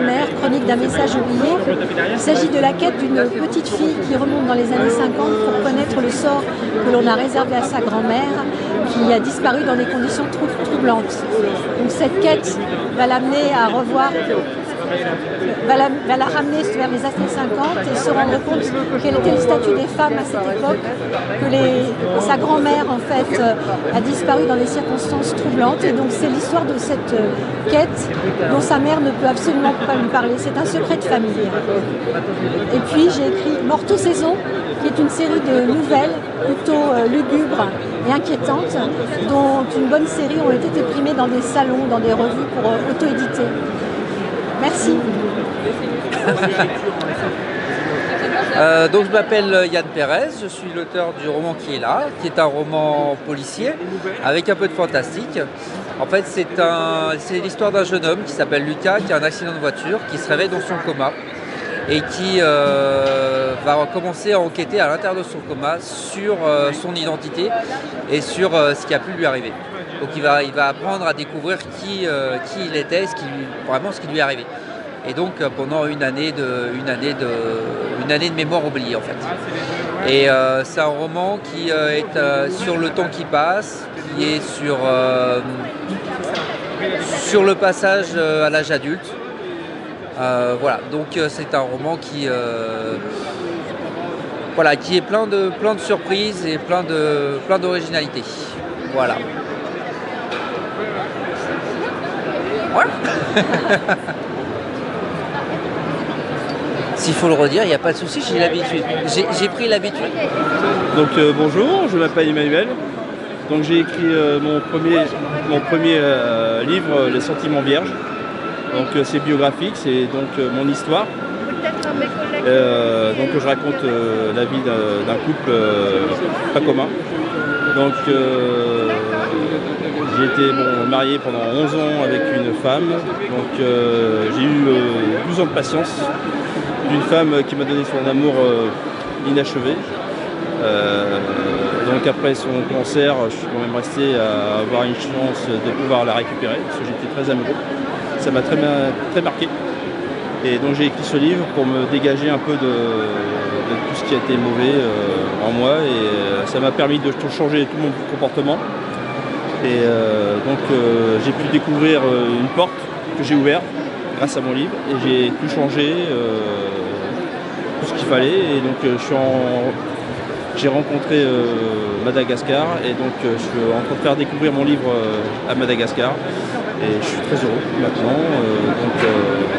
mer, chronique d'un message oublié. Il s'agit de la quête d'une petite fille qui remonte dans les années 50 pour connaître le sort que l'on a réservé à sa grand-mère, qui a disparu dans des conditions troublantes. Donc cette quête va l'amener à revoir, va la ramener vers les années 50 et se rendre compte quel était le statut des femmes à cette époque, que sa grand-mère en fait a disparu dans des circonstances troublantes, et donc c'est l'histoire de cette quête dont sa mère ne peut absolument pas lui parler. C'est un secret de famille. Et puis j'ai écrit Morto Saison, qui est une série de nouvelles plutôt lugubres et inquiétantes, dont une bonne série ont été primées dans des salons, dans des revues pour auto-éditer. Merci. Donc je m'appelle Yann Pérez, je suis l'auteur du roman qui est là, qui est un roman policier avec un peu de fantastique. En fait c'est l'histoire d'un jeune homme qui s'appelle Lucas, qui a un accident de voiture, qui se réveille dans son coma et qui va commencer à enquêter à l'intérieur de son coma sur son identité et sur ce qui a pu lui arriver. Donc il va apprendre à découvrir qui il était, vraiment ce qui lui est arrivé. Et donc pendant une année de mémoire oubliée en fait. Et c'est un roman qui est sur le temps qui passe, qui est sur le passage à l'âge adulte. Voilà, donc c'est un roman qui est plein de surprises et plein d'originalité. Voilà. Voilà. S'il faut le redire, il n'y a pas de souci, j'ai l'habitude. J'ai pris l'habitude. Donc bonjour, je m'appelle Emmanuel. Donc j'ai écrit mon premier livre, Les Sentiments Vierges. Donc c'est biographique, c'est donc mon histoire. Donc je raconte la vie d'un couple pas commun. Donc j'ai été marié pendant 11 ans avec une femme. Donc j'ai eu 12 ans de patience d'une femme qui m'a donné son amour inachevé. Donc après son cancer, je suis quand même resté à avoir une chance de pouvoir la récupérer, parce que j'étais très amoureux. Ça m'a très marqué. Et donc j'ai écrit ce livre pour me dégager un peu de tout ce qui a été mauvais en moi. Et ça m'a permis de changer tout mon comportement. Et donc j'ai pu découvrir une porte que j'ai ouverte grâce à mon livre. Et j'ai tout changé, tout ce qu'il fallait. Et donc j'ai rencontré Madagascar. Et donc je suis en train de faire découvrir mon livre à Madagascar. Et je suis très heureux maintenant.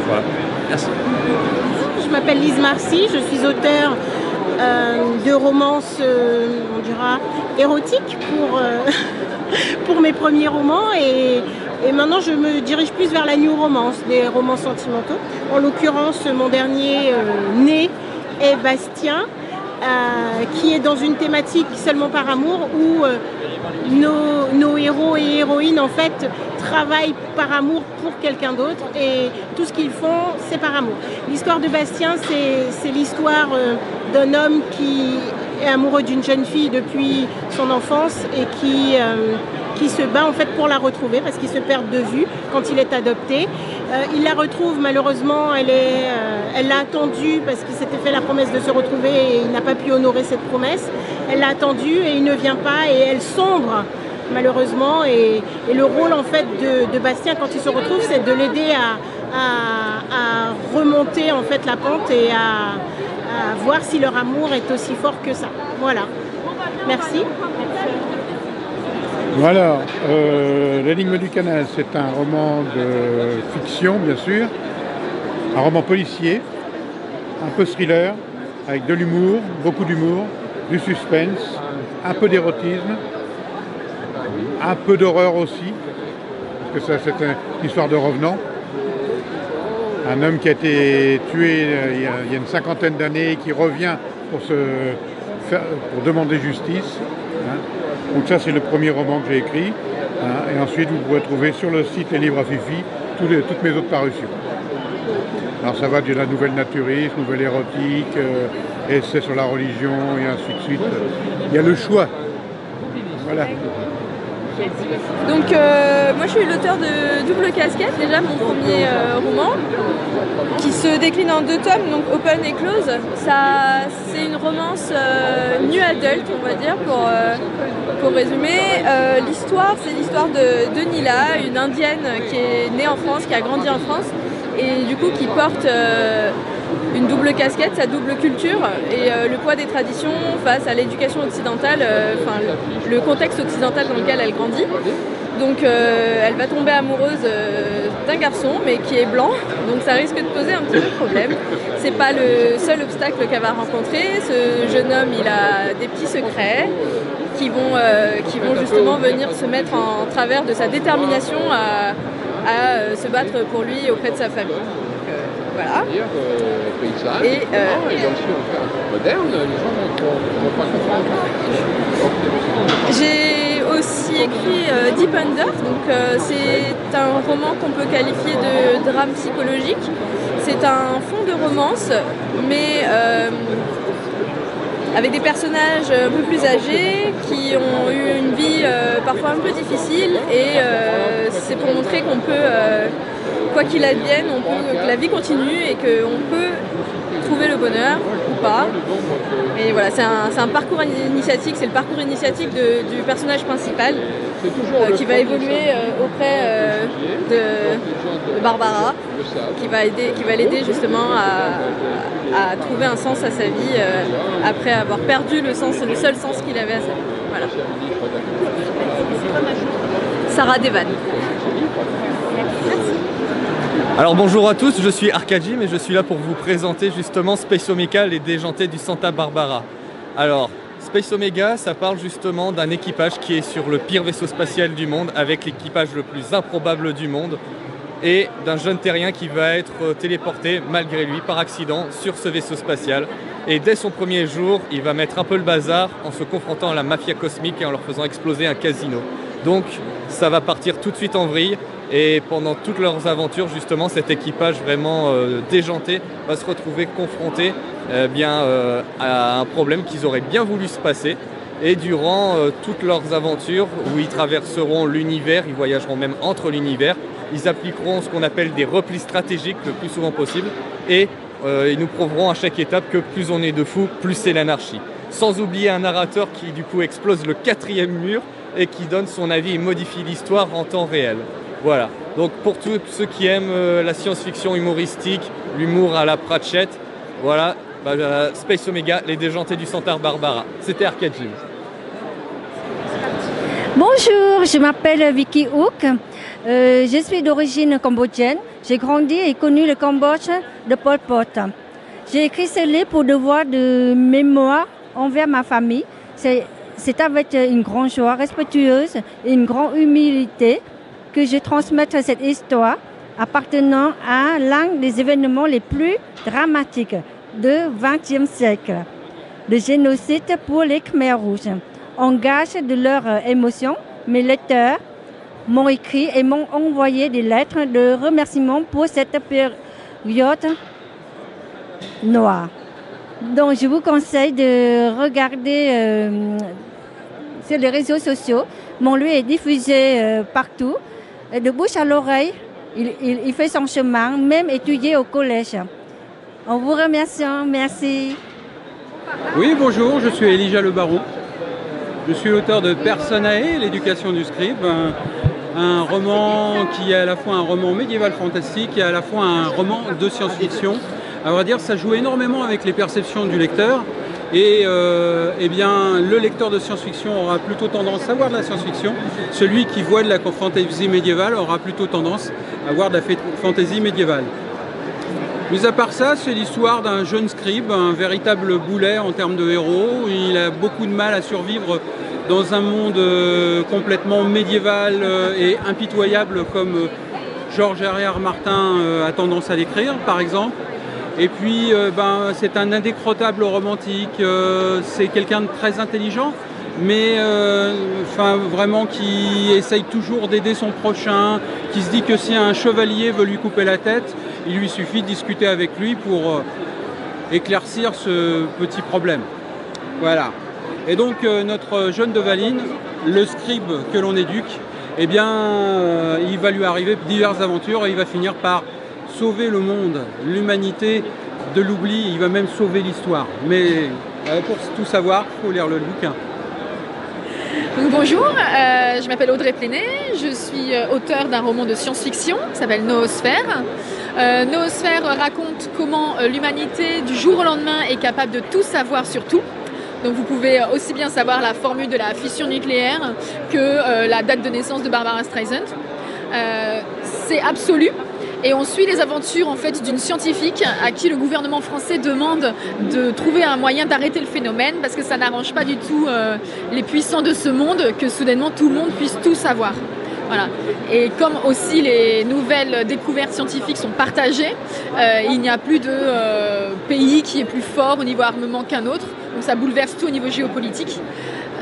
Voilà. Merci. Je m'appelle Lise Marcy, je suis auteure de romances, on dira, érotiques pour mes premiers romans. Et maintenant, je me dirige plus vers la new romance, des romans sentimentaux. En l'occurrence, mon dernier né est Bastien, qui est dans une thématique seulement par amour, où nos héros et héroïnes en fait travaillent par amour pour quelqu'un d'autre, et tout ce qu'ils font c'est par amour. L'histoire de Bastien, c'est l'histoire d'un homme qui est amoureux d'une jeune fille depuis son enfance et qui se bat en fait pour la retrouver parce qu'il se perd de vue quand il est adopté. Il la retrouve, malheureusement, elle l'a attendu parce qu'il s'était fait la promesse de se retrouver et il n'a pas pu honorer cette promesse. Elle l'a attendu et il ne vient pas et elle sombre malheureusement. Et le rôle en fait de Bastien quand il se retrouve, c'est de l'aider à remonter en fait la pente et à voir si leur amour est aussi fort que ça. Voilà. Merci. Voilà, L'énigme du canal, c'est un roman de fiction, bien sûr, un roman policier, un peu thriller, avec de l'humour, beaucoup d'humour, du suspense, un peu d'érotisme, un peu d'horreur aussi, parce que c'est une histoire de revenant. Un homme qui a été tué il y a une cinquantaine d'années, qui revient pour demander justice. Donc ça, c'est le premier roman que j'ai écrit. Et ensuite, vous pourrez trouver sur le site Les Livres à Fifi toutes mes autres parutions. Alors ça va de la nouvelle naturiste, nouvelle érotique, essai sur la religion et ainsi de suite. Il y a le choix. Voilà. Donc moi je suis l'auteur de Double Casquette, déjà mon premier roman, qui se décline en 2 tomes, donc Open et Close. C'est une romance new adult, on va dire, pour résumer. L'histoire, c'est l'histoire de Nila, une indienne qui est née en France, qui a grandi en France, et du coup qui porte une double casquette, sa double culture et le poids des traditions face à l'éducation occidentale, le contexte occidental dans lequel elle grandit. Donc elle va tomber amoureuse d'un garçon mais qui est blanc, donc ça risque de poser un petit peu de problème. C'est pas le seul obstacle qu'elle va rencontrer. Ce jeune homme, il a des petits secrets qui vont justement venir se mettre en travers de sa détermination à se battre pour lui auprès de sa famille. Voilà. Et j'ai aussi écrit Deep Under, donc c'est un roman qu'on peut qualifier de drame psychologique. C'est un fond de romance, mais avec des personnages un peu plus âgés qui ont eu une vie parfois un peu difficile, et c'est pour montrer qu'on peut, quoi qu'il advienne, que la vie continue et qu'on peut trouver le bonheur ou pas. Et voilà, c'est un parcours initiatique, c'est le parcours initiatique du personnage principal qui va évoluer auprès de Barbara, qui va l'aider justement à trouver un sens à sa vie après avoir perdu le seul sens qu'il avait à sa vie. Voilà. Sarah Devan. Alors bonjour à tous, je suis Arcadjim et je suis là pour vous présenter justement Space Omega, les déjantés du Santa Barbara. Alors, Space Omega, ça parle justement d'un équipage qui est sur le pire vaisseau spatial du monde, avec l'équipage le plus improbable du monde, et d'un jeune terrien qui va être téléporté, malgré lui, par accident, sur ce vaisseau spatial. Et dès son premier jour, il va mettre un peu le bazar en se confrontant à la mafia cosmique et en leur faisant exploser un casino. Donc, ça va partir tout de suite en vrille. Et pendant toutes leurs aventures, justement, cet équipage vraiment déjanté va se retrouver confronté à un problème qu'ils auraient bien voulu se passer. Et durant toutes leurs aventures, où ils traverseront l'univers, ils voyageront même entre l'univers, ils appliqueront ce qu'on appelle des replis stratégiques le plus souvent possible. Et ils nous prouveront à chaque étape que plus on est de fous, plus c'est l'anarchie. Sans oublier un narrateur qui du coup explose le 4e mur et qui donne son avis et modifie l'histoire en temps réel. Voilà, donc pour tous ceux qui aiment la science-fiction humoristique, l'humour à la Pratchett, voilà, Space Omega, les déjantés du Santa Barbara. C'était Arcadjim. Bonjour, je m'appelle Vicky Hook. Je suis d'origine cambodgienne. J'ai grandi et connu le Cambodge de Pol Pot. J'ai écrit ce livre pour devoir de mémoire envers ma famille. C'est avec une grande joie respectueuse et une grande humilité que je transmette cette histoire appartenant à l'un des événements les plus dramatiques du XXe siècle, le génocide pour les Khmers rouges. En gage de leurs émotions, mes lecteurs m'ont écrit et m'ont envoyé des lettres de remerciement pour cette période noire. Donc je vous conseille de regarder sur les réseaux sociaux. Mon livre est diffusé partout. De bouche à l'oreille, il fait son chemin, même étudié au collège. En vous remerciant, merci. Oui, bonjour, je suis Elijah Le Baron. Je suis l'auteur de Personae, l'éducation du scribe, un roman qui est à la fois un roman médiéval fantastique et à la fois un roman de science-fiction. À vrai dire, ça joue énormément avec les perceptions du lecteur. Et eh bien, le lecteur de science-fiction aura plutôt tendance à voir de la science-fiction. Celui qui voit de la fantaisie médiévale aura plutôt tendance à voir de la fantaisie médiévale. Mis à part ça, c'est l'histoire d'un jeune scribe, un véritable boulet en termes de héros. Il a beaucoup de mal à survivre dans un monde complètement médiéval et impitoyable comme George R.R. Martin a tendance à l'écrire, par exemple. Et puis, c'est un indécrottable romantique, c'est quelqu'un de très intelligent, mais vraiment qui essaye toujours d'aider son prochain, qui se dit que si un chevalier veut lui couper la tête, il lui suffit de discuter avec lui pour éclaircir ce petit problème. Voilà. Et donc, notre jeune Devaline le scribe que l'on éduque, eh bien, il va lui arriver diverses aventures et il va finir par sauver le monde, l'humanité de l'oubli, il va même sauver l'histoire. Mais pour tout savoir, il faut lire le bouquin. Donc, bonjour, je m'appelle Audrey Plénet, je suis auteure d'un roman de science-fiction qui s'appelle Noosphère. Noosphère raconte comment l'humanité du jour au lendemain est capable de tout savoir sur tout. Donc vous pouvez aussi bien savoir la formule de la fission nucléaire que la date de naissance de Barbara Streisand. C'est absolu. Et on suit les aventures en fait d'une scientifique à qui le gouvernement français demande de trouver un moyen d'arrêter le phénomène parce que ça n'arrange pas du tout les puissants de ce monde que soudainement tout le monde puisse tout savoir. Voilà. Et comme aussi les nouvelles découvertes scientifiques sont partagées, il n'y a plus de pays qui est plus fort au niveau armement qu'un autre. Donc ça bouleverse tout au niveau géopolitique.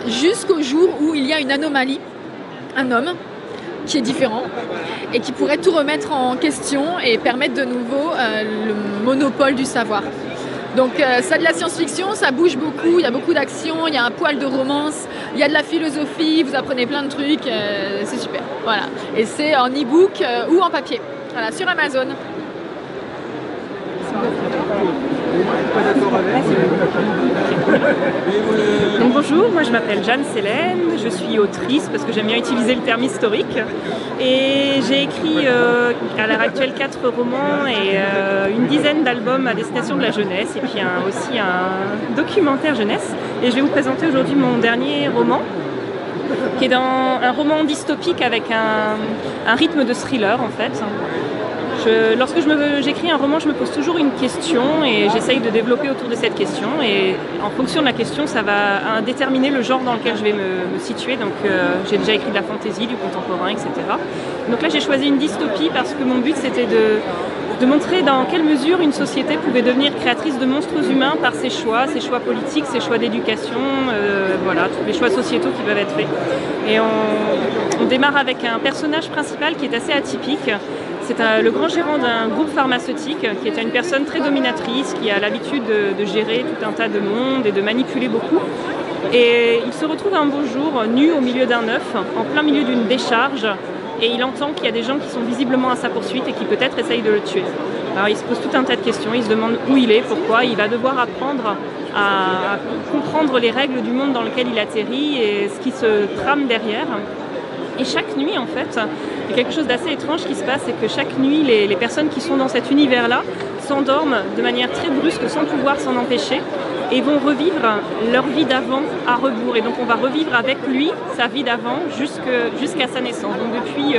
Jusqu'au jour où il y a une anomalie, un homme qui est différent et qui pourrait tout remettre en question et permettre de nouveau le monopole du savoir. Donc ça de la science-fiction, ça bouge beaucoup, il y a beaucoup d'action, il y a un poil de romance, il y a de la philosophie, vous apprenez plein de trucs, c'est super. Voilà. Et c'est en e-book ou en papier, voilà, sur Amazon. Donc bonjour, moi je m'appelle Jeanne Célène, je suis autrice parce que j'aime bien utiliser le terme historique et j'ai écrit à l'heure actuelle 4 romans et une dizaine d'albums à destination de la jeunesse et puis aussi un documentaire jeunesse et je vais vous présenter aujourd'hui mon dernier roman qui est un roman dystopique avec un rythme de thriller en fait. Lorsque j'écris un roman, je me pose toujours une question et j'essaye de développer autour de cette question et en fonction de la question, ça va déterminer le genre dans lequel je vais me situer. Donc j'ai déjà écrit de la fantaisie, du contemporain, etc. Donc là j'ai choisi une dystopie parce que mon but c'était de montrer dans quelle mesure une société pouvait devenir créatrice de monstres humains par ses choix politiques, ses choix d'éducation, voilà, tous les choix sociétaux qui peuvent être faits. Et on démarre avec un personnage principal qui est assez atypique. C'est le grand gérant d'un groupe pharmaceutique qui est une personne très dominatrice, qui a l'habitude de gérer tout un tas de monde et de manipuler beaucoup. Et il se retrouve un beau jour nu au milieu d'un œuf, en plein milieu d'une décharge, et il entend qu'il y a des gens qui sont visiblement à sa poursuite et qui peut-être essayent de le tuer. Alors il se pose tout un tas de questions, il se demande où il est, pourquoi, il va devoir apprendre à comprendre les règles du monde dans lequel il atterrit et ce qui se trame derrière. Et chaque nuit, en fait, il y a quelque chose d'assez étrange qui se passe, c'est que chaque nuit, les personnes qui sont dans cet univers-là s'endorment de manière très brusque, sans pouvoir s'en empêcher, et vont revivre leur vie d'avant à rebours. Et donc on va revivre avec lui sa vie d'avant jusqu'à sa naissance. Donc depuis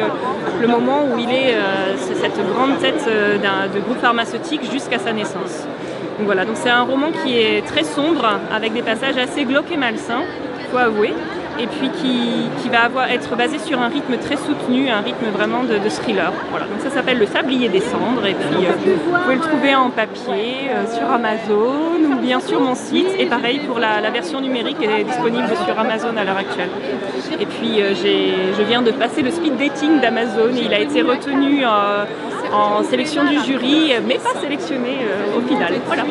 le moment où il est cette grande tête de groupe pharmaceutique jusqu'à sa naissance. Donc voilà, donc c'est un roman qui est très sombre, avec des passages assez glauques et malsains, il faut avouer. Et puis qui va être basé sur un rythme très soutenu, un rythme vraiment de thriller. Voilà, donc ça s'appelle Le Sablier des Cendres et puis vous pouvez le trouver en papier sur Amazon ou bien sur mon site et pareil pour la version numérique est disponible sur Amazon à l'heure actuelle. Et puis je viens de passer le speed dating d'Amazon et il a été retenu en sélection du jury mais pas sélectionné au final. Voilà.